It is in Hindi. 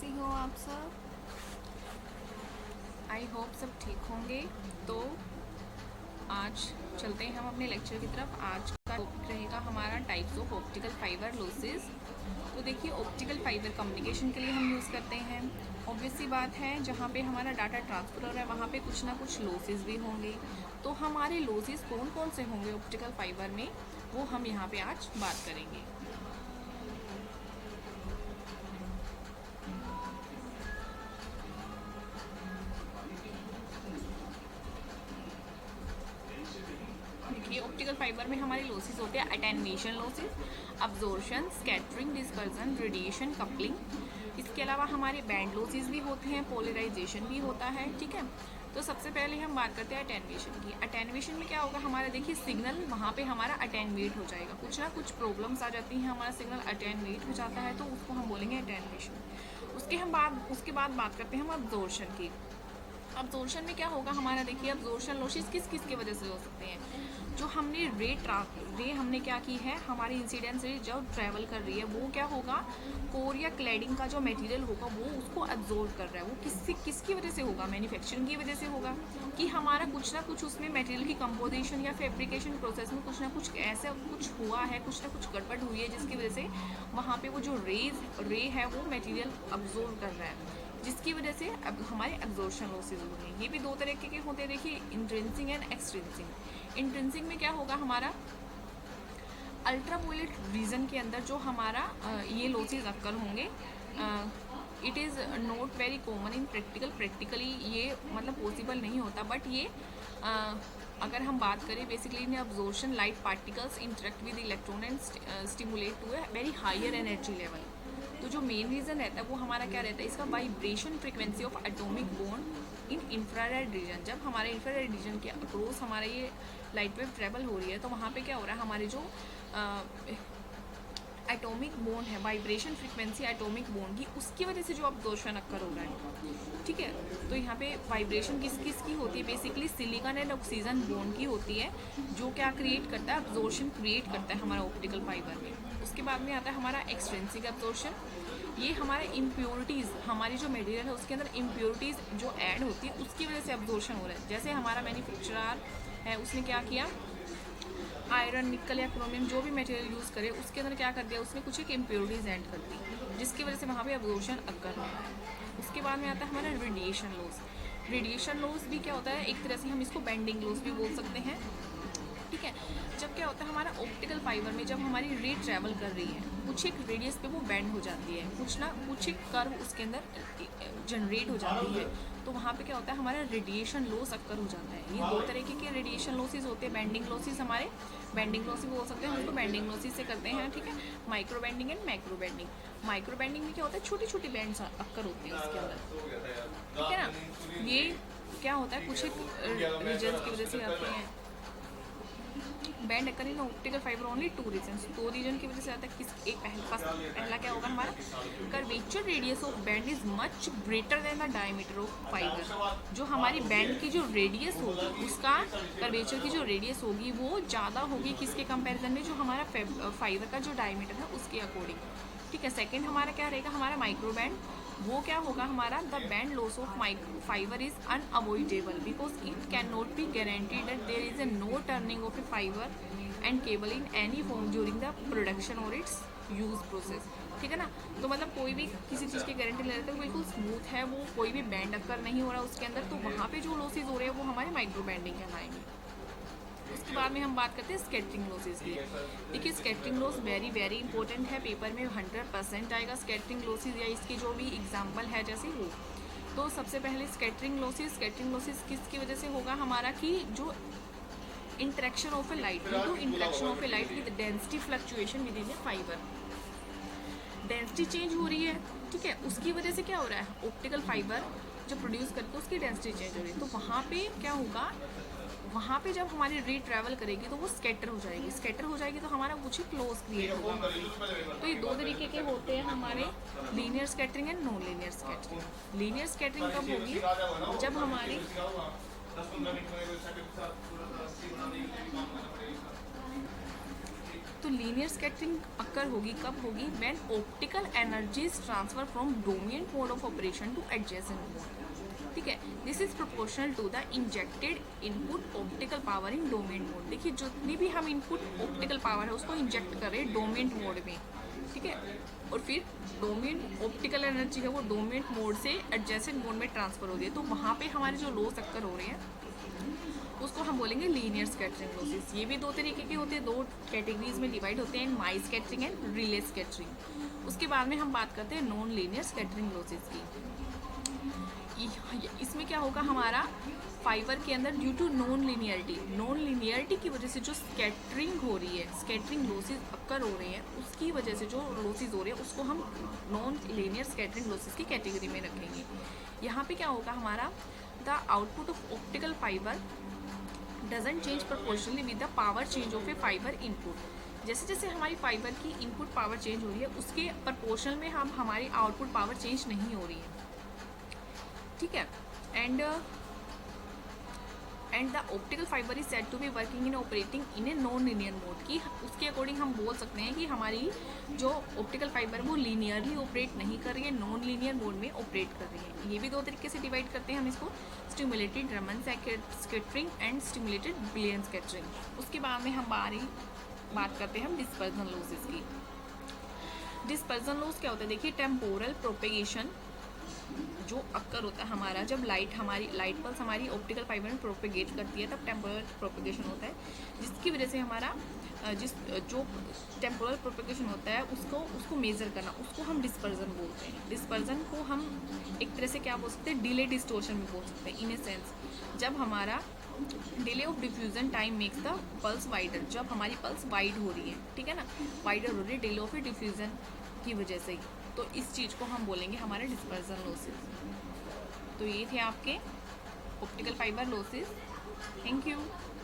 कैसे हो आप सब? आई होप सब ठीक होंगे। तो आज चलते हैं हम अपने लेक्चर की तरफ। आज का टॉपिक रहेगा हमारा types of optical fibre losses. तो देखिए, ऑप्टिकल फाइबर कम्युनिकेशन के लिए हम यूज़ करते हैं। ऑब्वियस सी बात है, जहाँ पे हमारा डाटा ट्रांसफर हो रहा है वहाँ पे कुछ ना कुछ लॉसेस भी होंगे। तो हमारे लॉसेस कौन कौन से होंगे ऑप्टिकल फाइबर में, वो हम यहाँ पे आज बात करेंगे। देखिए, ऑप्टिकल फाइबर में हमारे लॉसेस होते हैं attenuation losses, absorption, scattering, dispersion, radiation, coupling. इसके अलावा हमारे बैंड लॉसेस भी होते हैं, पोलराइजेशन भी होता है। ठीक है, तो सबसे पहले हम बात करते हैं अटेन्यूएशन की। अटेन्यूएशन में क्या होगा, हमारा देखिए सिग्नल वहाँ पे हमारा अटेन्यूएट हो जाएगा, कुछ ना कुछ प्रॉब्लम्स आ जाती हैं, हमारा सिग्नल अटेन्यूएट हो जाता है, तो उसको हम बोलेंगे अटेन्यूएशन। उसके बाद बात करते हैं हम अब्जॉर्प्शन की। अब्जॉर्प्शन में क्या होगा हमारा, देखिए अब्जॉर्प्शन लॉसेस किस किस की वजह से हो सकते हैं। जो हमने रे हमने क्या की है, हमारी इंसिडेंस रे जो ट्रैवल कर रही है वो क्या होगा, कोर या क्लैडिंग का जो मटेरियल होगा वो उसको अब्जॉर्ब कर रहा है। वो किसकी वजह से होगा, मैन्युफैक्चरिंग की वजह से होगा, कि हमारा कुछ ना कुछ उसमें मटेरियल की कंपोजिशन या फैब्रिकेशन प्रोसेस में कुछ ना कुछ ऐसा कुछ हुआ है, कुछ ना कुछ गड़बड़ हुई है, जिसकी वजह से वहाँ पे वो जो रे है वो मटेरियल अब्जॉर्ब कर रहा है, जिसकी वजह से अब हमारे एब्जॉर्प्शन लॉसेज हो रहे हैं। ये भी दो तरीके के होते हैं, देखिए इंट्रिंसिक एंड एक्सट्रिंसिक। इंट्रिंसिक में क्या होगा, हमारा अल्ट्रावायलेट रीजन के अंदर जो हमारा ये लॉसेज अक्कर होंगे। It is not very common in practically ये मतलब पॉसिबल नहीं होता, बट ये अगर हम बात करें basically in absorption light particles interact with electron and stimulate to a very higher energy level. तो जो मेन रीज़न रहता है वो हमारा क्या रहता है, इसका vibration frequency of atomic bond in infrared reason. जब हमारे इंफ्रारेड रीजन के अक्रॉस हमारा ये लाइट वेव ट्रेवल हो रही है, तो वहाँ पे क्या हो रहा है, हमारे जो एटॉमिक बॉन्ड है, वाइब्रेशन फ्रिक्वेंसी एटॉमिक बॉन्ड की, उसकी वजह से जो अब्जॉर्प्शन अक्कर हो रहा है। ठीक है, तो यहाँ पे वाइब्रेशन किस किस की होती है, basically silicon and oxygen bond की होती है, जो क्या क्रिएट करता है, अब्जॉर्प्शन क्रिएट करता है हमारा ऑप्टिकल फाइबर में। उसके बाद में आता है हमारा एक्सट्रिंसिक अब्जॉर्प्शन। ये हमारे इम्प्योरिटीज़, हमारी जो मटेरियल है उसके अंदर इम्प्योरिटीज़ जो ऐड होती है उसकी वजह से अब्जॉर्प्शन हो रहा है। जैसे हमारा मैन्युफैक्चरर है, उसने क्या किया, आयरन, निकल या क्रोमियम जो भी मटेरियल यूज़ करे उसके अंदर क्या कर दिया, उसने कुछ एक इम्प्योरिटीज़ ऐड कर दी, जिसकी वजह से वहाँ पे अब्जॉर्प्शन अक्कर होता है। उसके बाद में आता है हमारा रेडिएशन लॉस। रेडिएशन लॉस भी क्या होता है, एक तरह से हम इसको बेंडिंग लॉस भी बोल सकते हैं। ठीक है, जब क्या होता है हमारा ऑप्टिकल फाइबर में, जब हमारी रे ट्रैवल कर रही है कुछ एक रेडियस पे वो बेंड हो जाती है, कुछ एक कर्व उसके अंदर जनरेट हो जाती है, तो वहाँ पे क्या होता है, हमारा रेडिएशन लॉस अक्कर हो जाता है। ये दो तरीके के रेडिएशन लॉसेस होते हैं। बेंडिंग लॉसेस, हमारे बेंडिंग लॉसेस बोल सकते हैं, हम उसको बेंडिंग लॉसेस से करते हैं। ठीक है, micro bending and macro bending. Micro bending में क्या होता है, छोटी छोटी बैंड्स अक्कर होते हैं उसके अंदर। ठीक है ना, ये क्या होता है, कुछ एक रीजन्स की वजह से आते हैं। Band occur in optical fibre only two reasons, दो रीजन की वजह से आता है। पहला क्या होगा हमारा, curvature radius of band is much greater than the diameter of fibre. जो हमारी बैंड की जो रेडियस होगी, उसका कर्वेचर की जो रेडियस होगी वो ज़्यादा होगी किसके कंपैरिजन में, जो हमारा फाइबर का जो डायमीटर है उसके अकॉर्डिंग। ठीक है, सेकंड हमारा क्या रहेगा, हमारा माइक्रो बैंड। वो क्या होगा हमारा, the band loss of fibre is unavoidable because it can not be guaranteed that there is a no turning off a fibre and cable in any form during the production और इट्स यूज प्रोसेस। ठीक है ना, तो मतलब कोई भी किसी चीज़ की गारंटी ले लेते हैं, बिल्कुल स्मूथ है वो, कोई भी बैंड अक्कर नहीं हो रहा उसके अंदर, तो वहाँ पे जो लॉसेज हो रहे हैं वो हमारे माइक्रो बैंडिंग कहलाएंगे। उसके बाद में हम बात करते हैं स्कैटरिंग लॉसेज की। देखिए, स्कैटरिंग लॉस वेरी इंपॉर्टेंट है, पेपर में 100% आएगा स्कैटरिंग लॉसेज या इसकी जो भी एग्जांपल है जैसे वो। तो सबसे पहले स्कैटरिंग लॉसेज किसकी वजह से होगा हमारा, कि जो interaction of A light with density fluctuation with in A fibre, density change हो रही है। ठीक है, उसकी वजह से क्या हो रहा है, ऑप्टिकल फाइबर जो प्रोड्यूस करते हैं उसकी डेंसिटी चेंज हो रही है, तो वहाँ पे क्या होगा, वहाँ पे जब हमारी रे ट्रैवल करेगी तो वो स्कैटर हो जाएगी तो हमारा कुछ ही क्लोज क्रिएट होगा। तो ये दो तरीके के होते हैं हमारे, linear scattering and non linear scattering. Linear scattering कब होगी, जब हमारी तो लीनियर स्कैटरिंग अक्कर होगी कब होगी? When optical energy is transfer from dominant mode of operation to adjacent mode. ठीक है, this is proportional to the injected input optical power in domain mode. देखिए जितनी भी हम इनपुट ऑप्टिकल पावर है उसको इंजेक्ट कर रहे हैं डोमेन मोड में, ठीक है, और फिर डोमेन ऑप्टिकल एनर्जी है वो डोमेन मोड से एडजेसेंट मोड में ट्रांसफर हो रही है, तो वहाँ पे हमारे जो लॉस अक्कर हो रहे हैं उसको हम बोलेंगे लीनियर स्कैटरिंग लॉसेस। ये भी दो तरीके के होते हैं, दो कैटेगरीज में डिवाइड होते हैं, माई स्कैटरिंग एंड रिले स्कैटरिंग। उसके बाद में हम बात करते हैं नॉन लीनियर स्कैटरिंग लॉसेस की। इसमें क्या होगा, हमारा फाइबर के अंदर ड्यू टू नॉन लीनियरिटी की वजह से जो स्कैटरिंग हो रही है, स्कैटरिंग लॉसेस अक्कर हो रहे हैं, उसकी वजह से जो लॉसेस हो रहे हैं उसको हम नॉन लीनियर स्कैटरिंग लॉसेस की कैटेगरी में रखेंगे। यहाँ पे क्या होगा हमारा, the output of optical fibre doesn't change proportionally with the power change of a fibre input. जैसे जैसे हमारी फाइबर की इनपुट पावर चेंज हो रही है उसके प्रपोर्शनल में हम हमारी आउटपुट पावर चेंज नहीं हो रही है, ठीक है। And the optical fibre is said to be working in operating in a non linear mode, की उसके अकॉर्डिंग हम बोल सकते हैं कि हमारी जो ऑप्टिकल फाइबर वो लीनियरली ऑपरेट नहीं कर रही है, नॉन लीनियर मोड में ऑपरेट कर रही है। ये भी दो तरीके से डिवाइड करते हैं हम इसको, stimulated Raman scattering and stimulated Boolean scattering. उसके बाद में हम बात करते हैं हम डिस्पर्जन लॉसेस की। डिस्पर्जन लॉस क्या होता है, देखिए टेम्पोरल प्रोपेगेशन जो अक्कर होता है हमारा, जब हमारी लाइट पल्स हमारी ऑप्टिकल फाइबर में प्रोपेगेट करती है तब टेम्पोरल प्रोपेगेशन होता है, जिसकी वजह से हमारा जो टेम्पोरल प्रोपेगेशन होता है उसको मेज़र करना, उसको हम डिस्पर्जन बोलते हैं। डिस्पर्जन को हम एक तरह से क्या बोल सकते हैं, डिले डिस्टोर्शन भी बोल सकते हैं। इन ए सेंस जब हमारा delay of diffusion time makes the pulse wider, जब हमारी पल्स वाइड हो रही है, ठीक है ना, वाइडर हो रही है डिले ऑफ डिफ्यूजन की वजह से ही, तो इस चीज़ को हम बोलेंगे हमारे डिस्पर्जन लॉसेस। तो ये थे आपके optical fibre losses. Thank you.